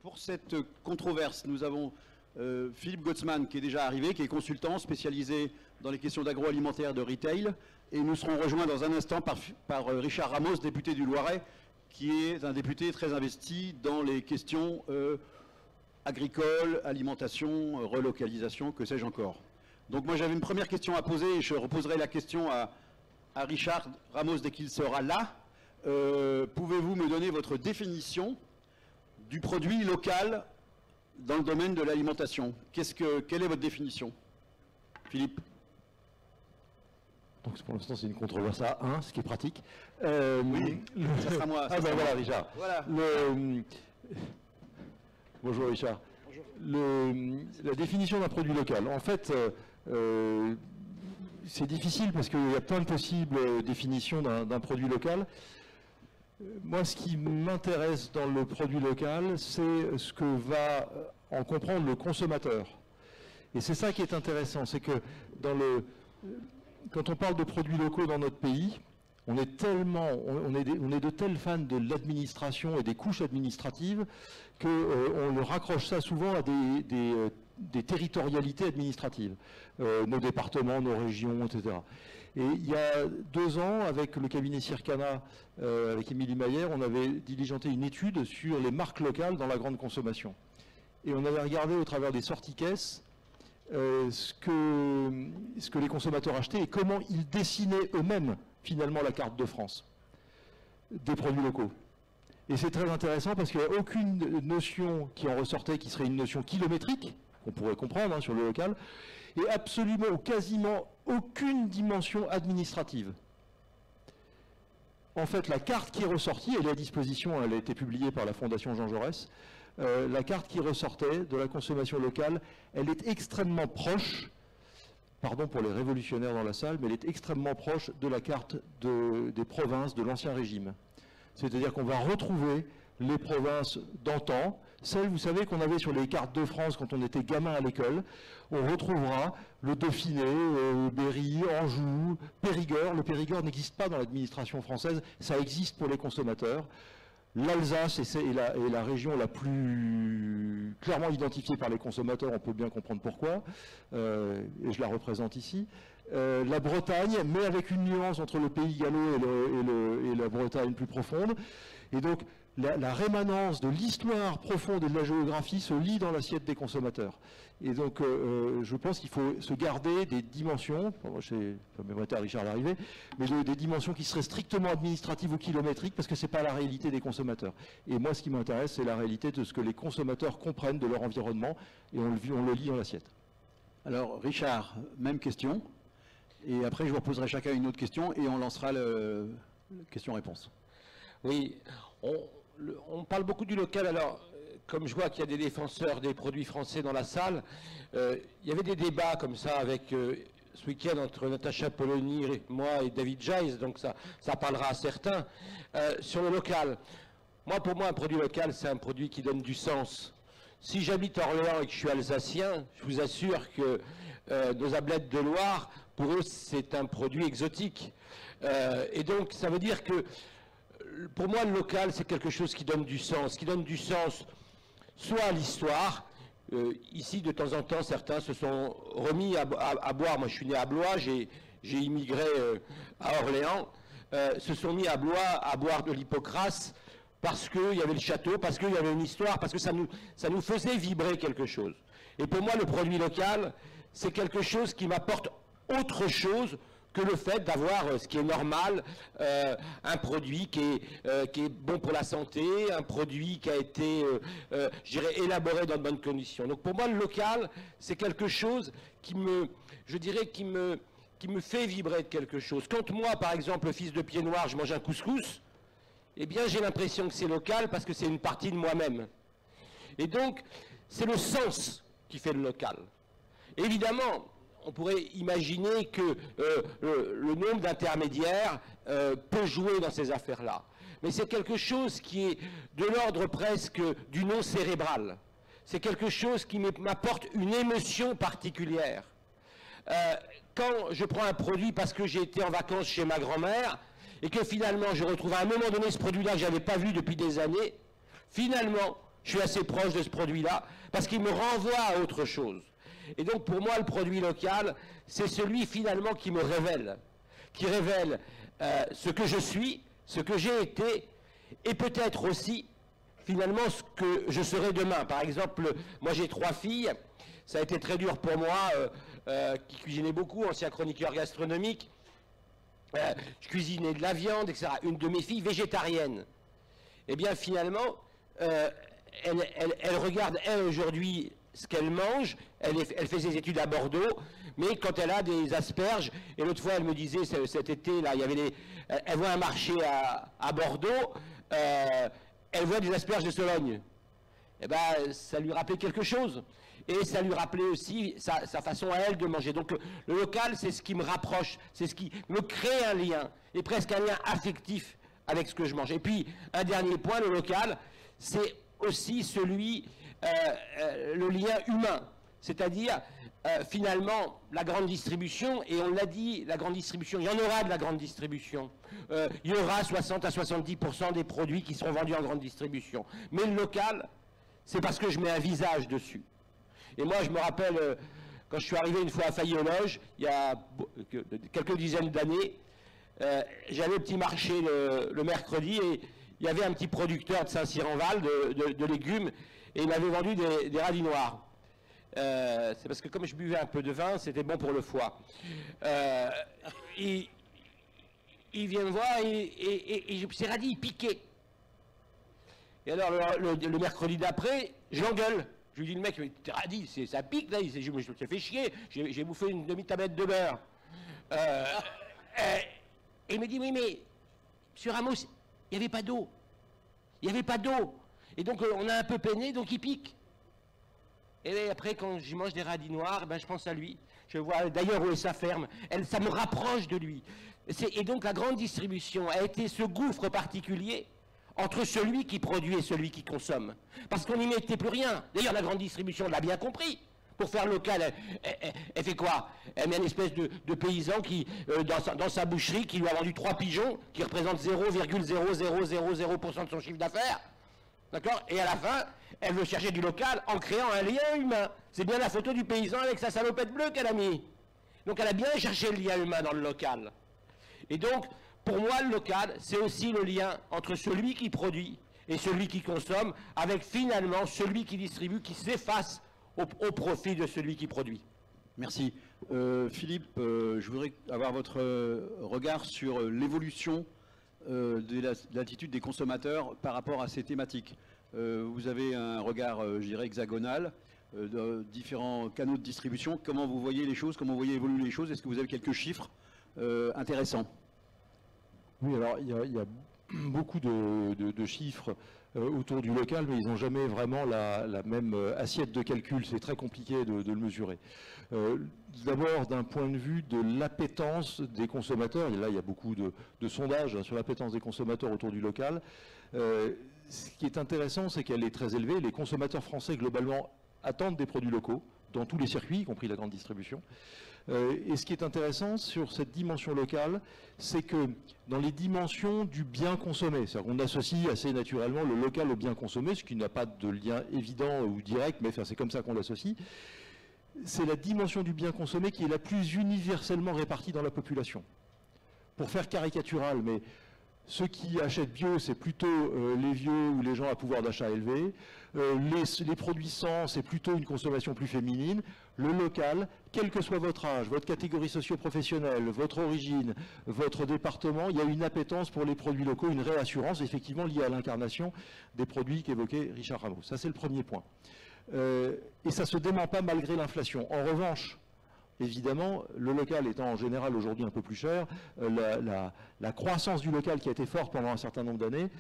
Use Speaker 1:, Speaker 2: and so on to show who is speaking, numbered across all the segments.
Speaker 1: pour cette controverse, nous avons Philippe Gottsman qui est déjà arrivé, qui est consultant spécialisé dans les questions d'agroalimentaire de retail. Et nous serons rejoints dans un instant par Richard Ramos, député du Loiret, qui est un député très investi dans les questions agricoles, alimentation, relocalisation, que sais-je encore. Donc moi j'avais une première question à poser et je reposerai la question à Richard Ramos dès qu'il sera là. Pouvez-vous me donner votre définition du produit local dans le domaine de l'alimentation? Quelle est votre définition, Philippe?
Speaker 2: Donc pour l'instant c'est une controverse à 1, ce qui est pratique.
Speaker 1: Oui, ça sera moi.
Speaker 2: Ah ben voilà Richard.
Speaker 1: Voilà.
Speaker 2: Bonjour Richard.
Speaker 1: Bonjour.
Speaker 2: La définition d'un produit local. En fait, c'est difficile parce qu'il y a plein de possibles définitions d'un produit local. Moi, ce qui m'intéresse dans le produit local, c'est ce que va en comprendre le consommateur. Et c'est ça qui est intéressant, c'est que quand on parle de produits locaux dans notre pays, on est de tels fans de l'administration et des couches administratives qu'on le raccroche ça souvent à des territorialités administratives, nos départements, nos régions, etc. Et il y a 2 ans, avec le cabinet Circana, avec Émilie Maillère, on avait diligenté une étude sur les marques locales dans la grande consommation. Et on avait regardé au travers des sorties caisses ce que les consommateurs achetaient et comment ils dessinaient eux-mêmes finalement la carte de France des produits locaux. Et c'est très intéressant parce qu'il n'y a aucune notion qui en ressortait qui serait une notion kilométrique, qu'on pourrait comprendre sur le local, et absolument ou quasiment aucune dimension administrative. En fait, la carte qui est ressortie, elle est à disposition, elle a été publiée par la Fondation Jean Jaurès, la carte qui ressortait de la consommation locale, elle est extrêmement proche, pardon pour les révolutionnaires dans la salle, mais elle est extrêmement proche de la carte des provinces de l'Ancien Régime. C'est-à-dire qu'on va retrouver les provinces d'antan, celles, vous savez, qu'on avait sur les cartes de France quand on était gamin à l'école. On retrouvera le Dauphiné, Berry, Anjou, Périgord. Le Périgord n'existe pas dans l'administration française, ça existe pour les consommateurs. L'Alsace est la région la plus clairement identifiée par les consommateurs, on peut bien comprendre pourquoi, et je la représente ici. La Bretagne, mais avec une nuance entre le Pays gallo et la Bretagne plus profonde. Et donc, la rémanence de l'histoire profonde et de la géographie se lit dans l'assiette des consommateurs. Et donc, je pense qu'il faut se garder des dimensions, je vais m'arrêter à Richard d'arriver, mais des dimensions qui seraient strictement administratives ou kilométriques, parce que ce n'est pas la réalité des consommateurs. Et moi, ce qui m'intéresse, c'est la réalité de ce que les consommateurs comprennent de leur environnement, et on le lit dans l'assiette.
Speaker 1: Alors, Richard, même question. Et après, je vous reposerai chacun une autre question, et on lancera le question-réponse.
Speaker 3: Oui, on parle beaucoup du local. Alors, comme je vois qu'il y a des défenseurs des produits français dans la salle, il y avait des débats comme ça avec ce week-end entre Natacha Polony, moi et David Giles, donc ça parlera à certains. Sur le local, pour moi, un produit local, c'est un produit qui donne du sens. Si j'habite Orléans et que je suis alsacien, je vous assure que nos ablettes de Loire, pour eux, c'est un produit exotique. Et donc, ça veut dire que pour moi, le local, c'est quelque chose qui donne du sens soit à l'histoire. Ici, de temps en temps, certains se sont remis à boire. Moi, je suis né à Blois, j'ai immigré à Orléans, se sont mis à boire de l'hypocrase parce qu'il y avait le château, parce qu'il y avait une histoire, parce que ça nous faisait vibrer quelque chose. Et pour moi, le produit local, c'est quelque chose qui m'apporte autre chose que le fait d'avoir ce qui est normal, un produit qui est bon pour la santé, un produit qui a été, je dirais, élaboré dans de bonnes conditions. Donc pour moi, le local, c'est quelque chose qui me fait vibrer de quelque chose. Quand moi, par exemple, le fils de pied noir, je mange un couscous, eh bien j'ai l'impression que c'est local parce que c'est une partie de moi-même. Et donc, c'est le sens qui fait le local. Évidemment, on pourrait imaginer que le nombre d'intermédiaires peut jouer dans ces affaires-là. Mais c'est quelque chose qui est de l'ordre presque du non cérébral. C'est quelque chose qui m'apporte une émotion particulière. Quand je prends un produit parce que j'ai été en vacances chez ma grand-mère et que finalement je retrouve à un moment donné ce produit-là que je n'avais pas vu depuis des années, finalement, Je suis assez proche de ce produit-là, parce qu'il me renvoie à autre chose. Et donc pour moi, le produit local, c'est celui finalement qui me révèle, qui révèle ce que je suis, ce que j'ai été, et peut-être aussi finalement ce que je serai demain. Par exemple, moi j'ai 3 filles, ça a été très dur pour moi, qui cuisinais beaucoup, ancien chroniqueur gastronomique, je cuisinais de la viande, etc. Une de mes filles végétarienne. Eh bien finalement, elle regarde, elle, aujourd'hui, ce qu'elle mange. Elle fait ses études à Bordeaux, mais quand elle a des asperges, et l'autre fois elle me disait, cet été, là, il y avait elle voit un marché à Bordeaux, elle voit des asperges de Sologne. Eh ben, ça lui rappelait quelque chose. Et ça lui rappelait aussi sa façon à elle de manger. Donc le local, c'est ce qui me rapproche, c'est ce qui me crée un lien, et presque un lien affectif avec ce que je mange. Et puis, un dernier point, le local, c'est aussi celui, le lien humain. C'est-à-dire, finalement, la grande distribution, et on l'a dit, la grande distribution, il y en aura de la grande distribution. Il y aura 60 à 70% des produits qui seront vendus en grande distribution. Mais le local, c'est parce que je mets un visage dessus. Et moi, je me rappelle, quand je suis arrivé une fois à Fayet-aux-Loges, il y a quelques dizaines d'années, j'allais au petit marché le mercredi, et il y avait un petit producteur de Saint-Cyr-en-Val de légumes, et il m'avait vendu des radis noirs. C'est parce que comme je buvais un peu de vin, c'était bon pour le foie. Il vient me voir, et ces radis, ils piquaient. Et alors, le mercredi d'après, je l'engueule. Je lui dis, le mec, t'es radis, ça pique, là, je me suis fait chier, j'ai bouffé une demi-tablette de beurre. Et il me dit, oui, mais, monsieur Ramos, il n'y avait pas d'eau. Il n'y avait pas d'eau. Et donc, on a un peu peiné, donc il pique. Et après, quand je mange des radis noirs, ben, je pense à lui. Je vois d'ailleurs où est sa ferme. Ça me rapproche de lui. Et donc, la grande distribution a été ce gouffre particulier entre celui qui produit et celui qui consomme. Parce qu'on n'y mettait plus rien. D'ailleurs, la grande distribution l'a bien compris. Pour faire local, elle fait quoi? Elle met une espèce de paysan qui, dans sa boucherie, qui lui a vendu 3 pigeons, qui représentent 0,0000% de son chiffre d'affaires. D'accord? Et à la fin, elle veut chercher du local en créant un lien humain. C'est bien la photo du paysan avec sa salopette bleue qu'elle a mis. Donc elle a bien cherché le lien humain dans le local. Et donc, pour moi, le local, c'est aussi le lien entre celui qui produit et celui qui consomme, avec finalement celui qui distribue, qui s'efface au profit de celui qui produit.
Speaker 1: Merci. Philippe, je voudrais avoir votre regard sur l'évolution de l'attitude des consommateurs par rapport à ces thématiques. Vous avez un regard, je dirais, hexagonal, de différents canaux de distribution. Comment vous voyez les choses? Comment vous voyez évoluer les choses? Est-ce que vous avez quelques chiffres intéressants?
Speaker 2: Oui, alors il y a beaucoup de chiffres autour du local, mais ils n'ont jamais vraiment la même assiette de calcul. C'est très compliqué de le mesurer. D'abord, d'un point de vue de l'appétence des consommateurs, et là il y a beaucoup de sondages sur l'appétence des consommateurs autour du local. Ce qui est intéressant, c'est qu'elle est très élevée. Les consommateurs français, globalement, attendent des produits locaux, dans tous les circuits, y compris la grande distribution. Et ce qui est intéressant sur cette dimension locale, c'est que dans les dimensions du bien consommé, c'est-à-dire qu'on associe assez naturellement le local au bien consommé, ce qui n'a pas de lien évident ou direct, mais enfin, c'est comme ça qu'on l'associe, c'est la dimension du bien consommé qui est la plus universellement répartie dans la population. Pour faire caricatural, mais ceux qui achètent bio, c'est plutôt les vieux ou les gens à pouvoir d'achat élevé. Les produits sans, c'est plutôt une consommation plus féminine. Le local, quel que soit votre âge, votre catégorie socio-professionnelle, votre origine, votre département, il y a une appétence pour les produits locaux, une réassurance effectivement liée à l'incarnation des produits qu'évoquait Richard Ramos. Ça, c'est le premier point. Et ça ne se dément pas malgré l'inflation. En revanche, évidemment, le local étant en général aujourd'hui un peu plus cher, la croissance du local qui a été forte pendant un certain nombre d'années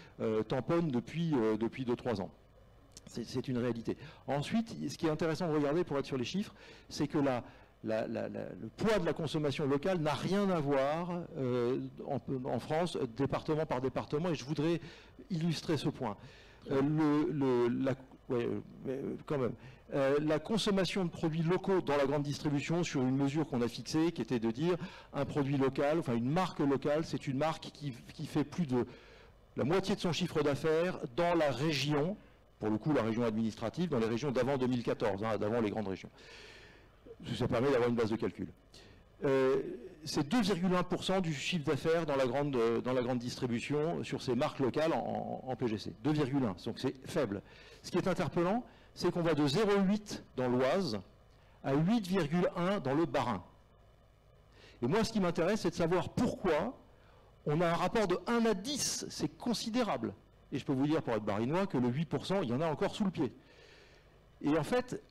Speaker 2: tamponne depuis 2-3 ans. C'est une réalité. Ensuite, ce qui est intéressant de regarder pour être sur les chiffres, c'est que le poids de la consommation locale n'a rien à voir en France, département par département, et je voudrais illustrer ce point. Quand même. La consommation de produits locaux dans la grande distribution sur une mesure qu'on a fixée, qui était de dire un produit local, enfin une marque locale, c'est une marque qui fait plus de la moitié de son chiffre d'affaires dans la région pour le coup la région administrative, dans les régions d'avant 2014, hein, d'avant les grandes régions. Ça permet d'avoir une base de calcul. C'est 2,1% du chiffre d'affaires dans la grande distribution sur ces marques locales en PGC. 2,1, donc c'est faible. Ce qui est interpellant, c'est qu'on va de 0,8 dans l'Oise à 8,1 dans le Bas-Rhin. Et moi, ce qui m'intéresse, c'est de savoir pourquoi on a un rapport de 1 à 10, c'est considérable. Et je peux vous dire, pour être barinois, que le 8%, il y en a encore sous le pied. Et en fait,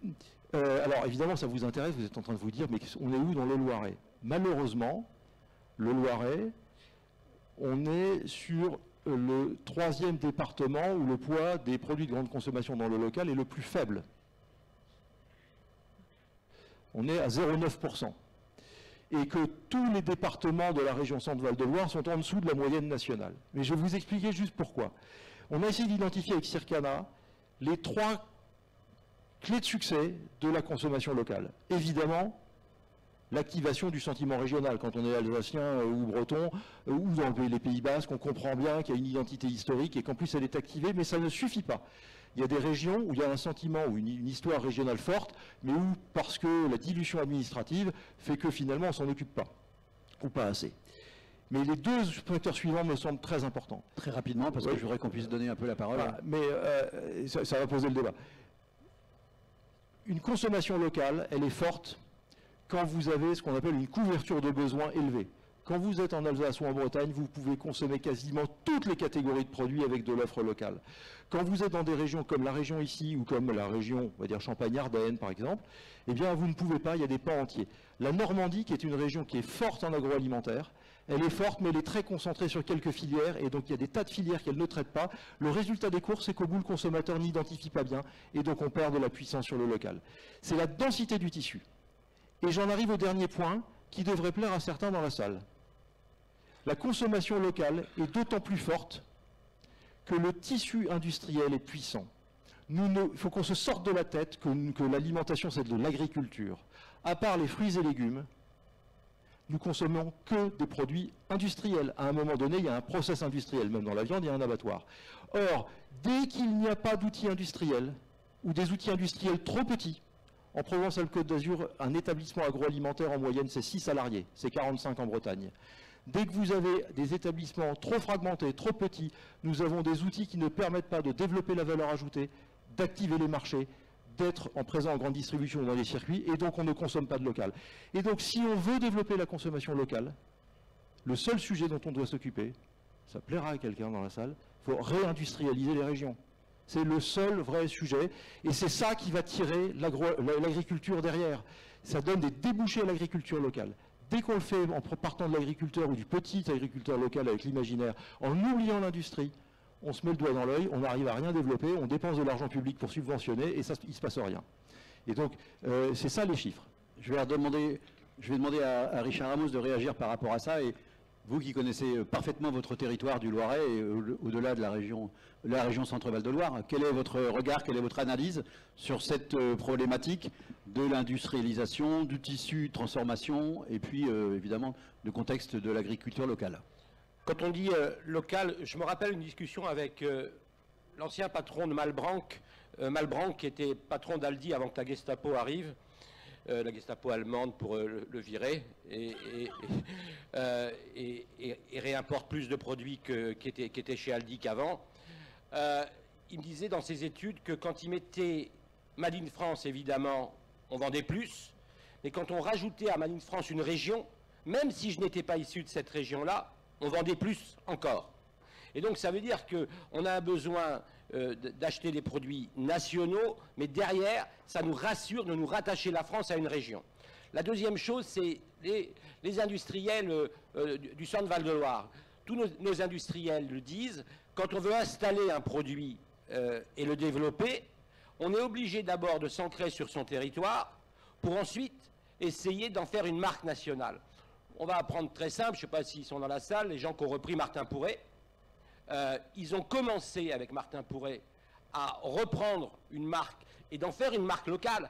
Speaker 2: alors évidemment, ça vous intéresse, vous êtes en train de vous dire, mais on est où dans le Loiret? Malheureusement, le Loiret, on est sur le 3e département où le poids des produits de grande consommation dans le local est le plus faible. On est à 0,9%. Et que tous les départements de la région Centre-Val de Loire sont en dessous de la moyenne nationale. Mais je vais vous expliquer juste pourquoi. On a essayé d'identifier avec Circana les 3 clés de succès de la consommation locale. Évidemment, l'activation du sentiment régional. Quand on est alsacien ou breton, ou dans les Pays Basques, on comprend bien qu'il y a une identité historique et qu'en plus elle est activée, mais ça ne suffit pas. Il y a des régions où il y a un sentiment ou une histoire régionale forte, mais où, parce que la dilution administrative fait que finalement on ne s'en occupe pas, ou pas assez. Mais les 2 facteurs suivants me semblent très importants.
Speaker 1: Très rapidement, parce que je voudrais qu'on puisse donner un peu la parole.
Speaker 2: Voilà, mais ça va poser le débat. Une consommation locale, elle est forte quand vous avez ce qu'on appelle une couverture de besoins élevée. Quand vous êtes en Alsace ou en Bretagne, vous pouvez consommer quasiment toutes les catégories de produits avec de l'offre locale. Quand vous êtes dans des régions comme la région ici, ou comme la région, on va dire Champagne-Ardenne par exemple, eh bien vous ne pouvez pas, il y a des pans entiers. La Normandie, qui est une région qui est forte en agroalimentaire, elle est forte, mais elle est très concentrée sur quelques filières, et donc il y a des tas de filières qu'elle ne traite pas. Le résultat des courses, c'est qu'au bout, le consommateur n'identifie pas bien, et donc on perd de la puissance sur le local. C'est la densité du tissu. Et j'en arrive au dernier point, qui devrait plaire à certains dans la salle. La consommation locale est d'autant plus forte que le tissu industriel est puissant. Il faut qu'on se sorte de la tête que l'alimentation, c'est de l'agriculture. À part les fruits et légumes, nous consommons que des produits industriels. À un moment donné, il y a un process industriel, même dans la viande, il y a un abattoir. Or, dès qu'il n'y a pas d'outils industriels, ou des outils industriels trop petits, en Provence-Alpes-Côte d'Azur, un établissement agroalimentaire en moyenne, c'est 6 salariés, c'est 45 en Bretagne. Dès que vous avez des établissements trop fragmentés, trop petits, nous avons des outils qui ne permettent pas de développer la valeur ajoutée, d'activer les marchés, d'être en présent en grande distribution dans les circuits, et donc on ne consomme pas de local. Et donc si on veut développer la consommation locale, le seul sujet dont on doit s'occuper, ça plaira à quelqu'un dans la salle, il faut réindustrialiser les régions. C'est le seul vrai sujet, et c'est ça qui va tirer l'agriculture derrière. Ça donne des débouchés à l'agriculture locale. Dès qu'on le fait en partant de l'agriculteur ou du petit agriculteur local avec l'imaginaire, en oubliant l'industrie, on se met le doigt dans l'œil, on n'arrive à rien développer, on dépense de l'argent public pour subventionner et ça, il ne se passe rien. Et donc, c'est ça les chiffres.
Speaker 1: Je vais demander à Richard Ramos de réagir par rapport à ça. Et vous qui connaissez parfaitement votre territoire du Loiret et au-delà de la région Centre-Val de Loire, quel est votre regard, quelle est votre analyse sur cette problématique de l'industrialisation, du tissu, transformation et puis évidemment le contexte de l'agriculture locale?
Speaker 3: Quand on dit local, je me rappelle une discussion avec l'ancien patron de Malbranck, qui était patron d'Aldi avant que la Gestapo arrive, la Gestapo allemande pour le virer, et réimporte plus de produits qui étaient chez Aldi qu'avant. Il me disait dans ses études que quand il mettait Made in France, évidemment, on vendait plus, mais quand on rajoutait à Made in France une région, même si je n'étais pas issu de cette région-là, on vendait plus encore. Et donc ça veut dire qu'on a un besoin d'acheter des produits nationaux, mais derrière, ça nous rassure de nous rattacher la France à une région. La deuxième chose, c'est les industriels du Centre Val de Loire. Tous nos industriels le disent, quand on veut installer un produit et le développer, on est obligé d'abord de s'ancrer sur son territoire pour ensuite essayer d'en faire une marque nationale. On va apprendre très simple, je ne sais pas s'ils sont dans la salle, les gens qui ont repris Martin Pourret. Ils ont commencé avec Martin Pourret à reprendre une marque et d'en faire une marque locale.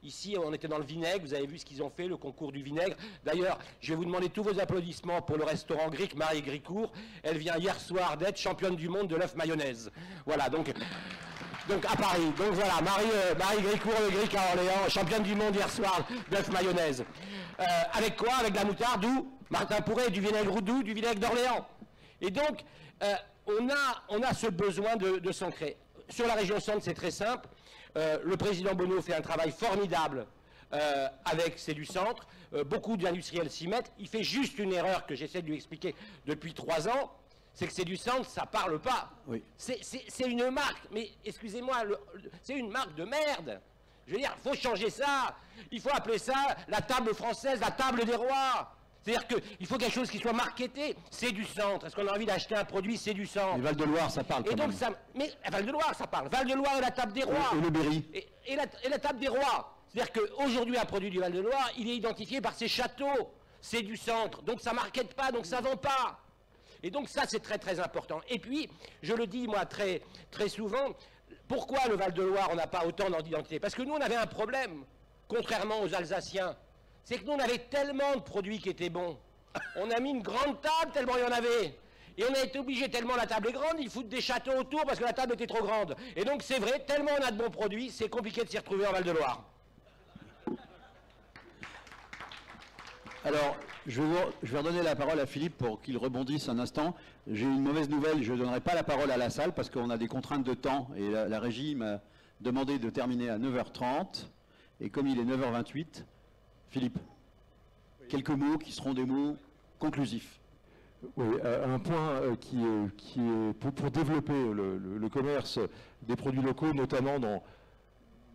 Speaker 3: Ici, on était dans le vinaigre, vous avez vu ce qu'ils ont fait, le concours du vinaigre. D'ailleurs, je vais vous demander tous vos applaudissements pour le restaurant grec Marie Gricourt. Elle vient hier soir d'être championne du monde de l'œuf mayonnaise. Voilà, donc Donc à Paris. Donc voilà, Marie Grécourt, le Gric à Orléans, championne du monde hier soir, bœuf mayonnaise. Avec quoi? Avec de la moutarde ou Martin Pourret, du vinaigre doux, du vinaigre d'Orléans. Et donc, on a ce besoin de s'ancrer. Sur la région centre, c'est très simple. Le président Bonneau fait un travail formidable avec C'est du centre. Beaucoup d'industriels s'y mettent. Il fait juste une erreur que j'essaie de lui expliquer depuis 3 ans. C'est que C'est du centre, ça parle pas.
Speaker 1: Oui.
Speaker 3: C'est une marque, mais excusez-moi, c'est une marque de merde. Je veux dire, il faut changer ça. Il faut appeler ça la table française, la table des rois. C'est-à-dire qu'il faut quelque chose qui soit marketé. C'est du centre. Est-ce qu'on a envie d'acheter un produit C'est du centre?
Speaker 1: Et Val-de-Loire, ça parle quand
Speaker 3: Et donc
Speaker 1: même.
Speaker 3: ça, mais Val-de-Loire, ça parle. Val-de-Loire et la table des rois.
Speaker 1: Et le Berry.
Speaker 3: Et la table des rois. C'est-à-dire qu'aujourd'hui, un produit du Val-de-Loire, il est identifié par ses châteaux. C'est du centre. Donc ça ne markete pas, donc ça ne vend pas. Et donc ça, c'est très très important. Et puis, je le dis moi très, très souvent, pourquoi le Val-de-Loire, on n'a pas autant d'identité? Parce que nous, on avait un problème, contrairement aux Alsaciens. C'est que nous, on avait tellement de produits qui étaient bons. On a mis une grande table tellement il y en avait. Et on a été obligé, tellement la table est grande, ils foutent des châteaux autour parce que la table était trop grande. Et donc c'est vrai, tellement on a de bons produits, c'est compliqué de s'y retrouver en Val-de-Loire.
Speaker 1: Alors, je vais redonner la parole à Philippe pour qu'il rebondisse un instant. J'ai une mauvaise nouvelle, je ne donnerai pas la parole à la salle parce qu'on a des contraintes de temps et la régie m'a demandé de terminer à 9h30 et comme il est 9h28, Philippe, quelques mots qui seront des mots conclusifs.
Speaker 2: Oui, un point qui est pour développer le commerce des produits locaux, notamment dans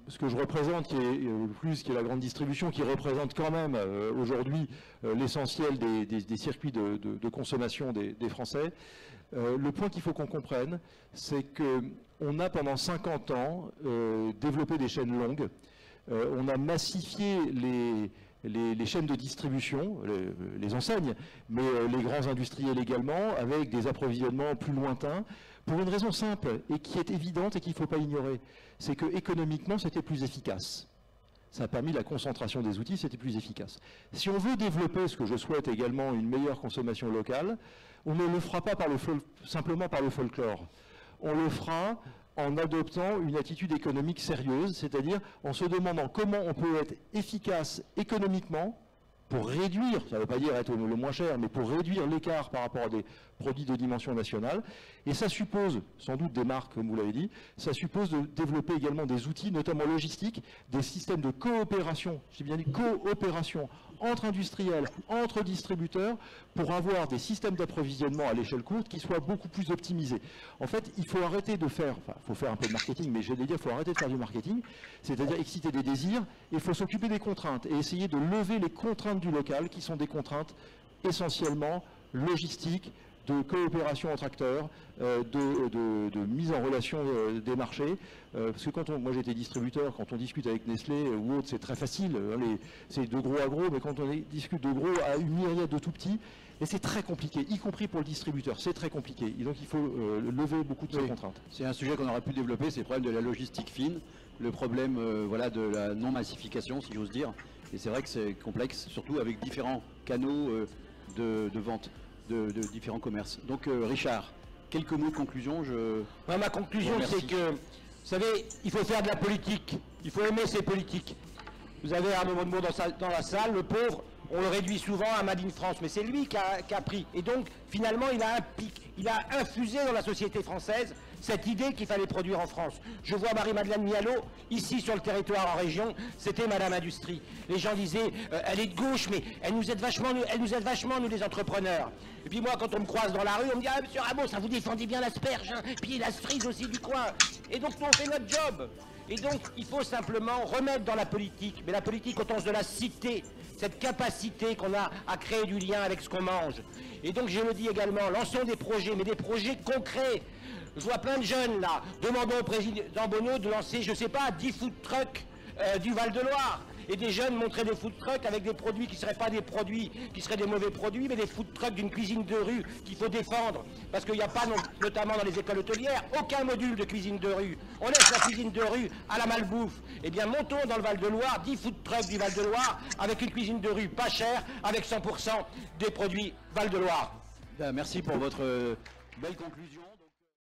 Speaker 2: ce que je représente, qui est la grande distribution, qui représente quand même aujourd'hui l'essentiel des circuits de consommation des Français. Le point qu'il faut qu'on comprenne, c'est qu'on a pendant 50 ans développé des chaînes longues. On a massifié les chaînes de distribution, les enseignes, mais les grands industriels également, avec des approvisionnements plus lointains, pour une raison simple et qui est évidente et qu'il ne faut pas ignorer, c'est que économiquement c'était plus efficace. Ça a permis la concentration des outils, c'était plus efficace. Si on veut développer, ce que je souhaite également, une meilleure consommation locale, on ne le fera pas simplement par le folklore. On le fera en adoptant une attitude économique sérieuse, c'est-à-dire en se demandant comment on peut être efficace économiquement pour réduire, ça ne veut pas dire être le moins cher, mais pour réduire l'écart par rapport à des produits de dimension nationale. Et ça suppose, sans doute des marques, comme vous l'avez dit, ça suppose de développer également des outils, notamment logistiques, des systèmes de coopération, j'ai bien dit coopération, entre industriels, entre distributeurs, pour avoir des systèmes d'approvisionnement à l'échelle courte qui soient beaucoup plus optimisés. En fait, il faut arrêter de faire, enfin, il faut faire un peu de marketing, mais j'allais dire, il faut arrêter de faire du marketing, c'est-à-dire exciter des désirs, et il faut s'occuper des contraintes, et essayer de lever les contraintes du local, qui sont des contraintes essentiellement logistiques, de coopération entre acteurs, de mise en relation des marchés. Parce que moi j'étais distributeur, quand on discute avec Nestlé ou autre, c'est très facile, c'est de gros à gros, mais quand on discute de gros à une myriade de tout petits, et c'est très compliqué, y compris pour le distributeur, c'est très compliqué. Et donc il faut lever beaucoup de ces contraintes.
Speaker 1: C'est un sujet qu'on aurait pu développer, c'est le problème de la logistique fine, le problème voilà, de la non-massification, si j'ose dire. Et c'est vrai que c'est complexe, surtout avec différents canaux de vente. De différents commerces. Donc Richard, quelques mots de conclusion.
Speaker 3: Ma conclusion, c'est que, vous savez, il faut faire de la politique, il faut aimer ces politiques. Vous avez Arnaud Montebourg dans la salle, le pauvre, on le réduit souvent à Made in France, mais c'est lui qui a pris. Et donc, finalement, il a infusé dans la société française cette idée qu'il fallait produire en France. Je vois Marie-Madeleine Mialot, ici sur le territoire en région, c'était Madame Industrie. Les gens disaient, elle est de gauche, mais elle nous aide vachement, nous les entrepreneurs. Et puis moi, quand on me croise dans la rue, on me dit, ah, monsieur Rameau, ça vous défendez bien l'asperge, hein, puis la cerise aussi du coin. Et donc, nous, on fait notre job. Et donc, il faut simplement remettre dans la politique, mais la politique au sens de la cité, cette capacité qu'on a à créer du lien avec ce qu'on mange. Et donc, je le dis également, lançons des projets, mais des projets concrets. Je vois plein de jeunes là, demandons au président Bonneau de lancer, je ne sais pas, 10 food trucks du Val-de-Loire. Et des jeunes montraient des food trucks avec des produits qui ne seraient pas des produits, qui seraient des mauvais produits, mais des food trucks d'une cuisine de rue qu'il faut défendre. Parce qu'il n'y a pas, notamment dans les écoles hôtelières, aucun module de cuisine de rue. On laisse la cuisine de rue à la malbouffe. Eh bien, montons dans le Val-de-Loire, 10 food trucks du Val-de-Loire, avec une cuisine de rue pas chère, avec 100% des produits Val-de-Loire.
Speaker 1: Merci pour votre belle conclusion.